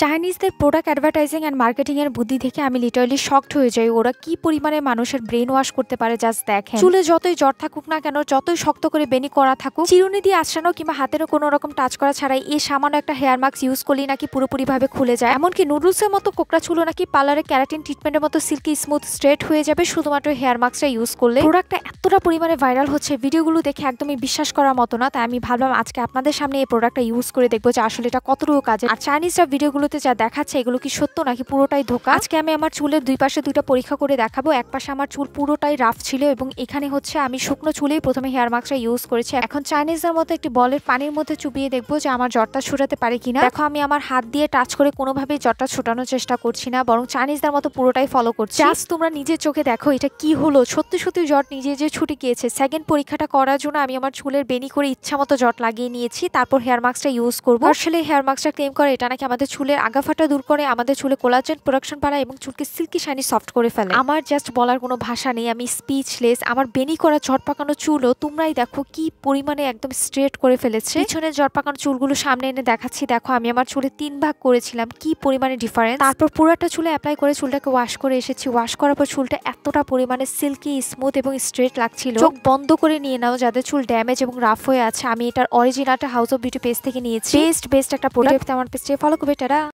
চাইনিজদের product advertising and marketing এর বুদ্ধি দেখে আমি লিটারালি শকড হয়ে যাই। ওরা কি পরিমাণে মানুষের ব্রেন ওয়াশ করতে পারে জাস্ট দেখেন। চুলে যতই জ্বর থাকুক না কেন, যতই শক্ত করে বেনি করা থাকুক, চিরুনি দিয়ে আঁচড়ানো কিংবা হাতেরও কোনো রকম টাচ করা ছাড়াই এই সামান্য একটা হেয়ার মাস্ক ইউজ করলেই নাকি পুরোপুরিভাবে খুলে যায়। এমনকি নুডলসের মতো কোকড়া চুলও নাকি পার্লারে ক্যারাটিন ট্রিটমেন্টের মতো সিল্কি স্মুথ স্ট্রেট হয়ে যাবে শুধুমাত্র হেয়ার মাস্কটা ইউজ করলে। প্রোডাক্টটা এতটা পরিমাণে ভাইরাল হচ্ছে, ভিডিওগুলো দেখে একদমই বিশ্বাস করার মতো না। তাই আমি ভাবলাম আজকে আপনাদের সামনে এই প্রোডাক্টটা ইউজ করে দেখবো যে আসলে এটা কতটুকু কাজে। আর চাইনিজরা ভিডিওগুলোতে যা দেখাচ্ছে এগুলো কি সত্য নাকি পুরোটাই ধোঁকা। আজকে আমি আমার চুলের দুই পাশে দুইটা পরীক্ষা করে দেখাবো। এক পাশে আমার চুল পুরোটাই রাফ ছিল এবং এখানে হচ্ছে আমি শুকনো চুলেই প্রথমে হেয়ার মাস্কটা ইউজ করেছি। এখন চাইনিজদের মতো একটি বলের পানির মধ্যে চুবিয়ে দেখবো যে আমার জ্বরটা ছুটাতে পারে কিনা। দেখো আমি আমার হাত দিয়ে টাচ করে কোনোভাবেই জ্বরটা ছুটানোর চেষ্টা করছি না, বরং চাইনিজদের মতো পুরোটাই ফলো করছি। জাস্ট তোমরা নিজের চোখে দেখো এটা কি হলো। সত্যি সত্যি জ্বর নিজে যে ছুটে গিয়েছে। সেকেন্ড পরীক্ষাটা করার জন্য আমি আমার চুলের বেনি করে ইচ্ছা মতো জট লাগিয়ে নিয়েছি, তারপর হেয়ার মাস্কটা ইউজ করবো। আসলে হেয়ার মাস্কটা ক্লেম করে এটা নাকি আমাদের চুলের আগাফাটা দূর করে, আমাদের চুলে কোলাজেন প্রোডাকশন বাড়ায় এবং চুলকে সিল্কি শাইনি সফট করে ফেলে। আমার জাস্ট বলার কোনো ভাষা নেই, আমি স্পিচলেস। আমার বেনি করা ঝট পাকানো চুলও তোমরাই দেখো কি পরিমাণে একদম স্ট্রেট করে ফেলেছে। পিছনে ঝট পাকানো চুলগুলো সামনে এনে দেখাচ্ছি। দেখো আমি আমার চুলে 3 ভাগ করেছিলাম, কি পরিমাণে ডিফারেন্স। তারপর পুরোটা চুলে অ্যাপ্লাই করে চুলটাকে ওয়াশ করে এসেছি। ওয়াশ করার পর চুলটা এতটা পরিমাণে সিল্কি স্মুথ এবং স্ট্রেট লাগছিল। চোখ বন্ধ করে নিয়ে নাও যাদের চুল ড্যামেজ এবং রাফ হয়ে আছে। আমি এটার অরিজিনালটা হাউস অফ বিউটি পেজ থেকে নিয়েছি। বেস্ট একটা প্রোডাক্ট। আমার পেজে ফলো করবে। টাটা।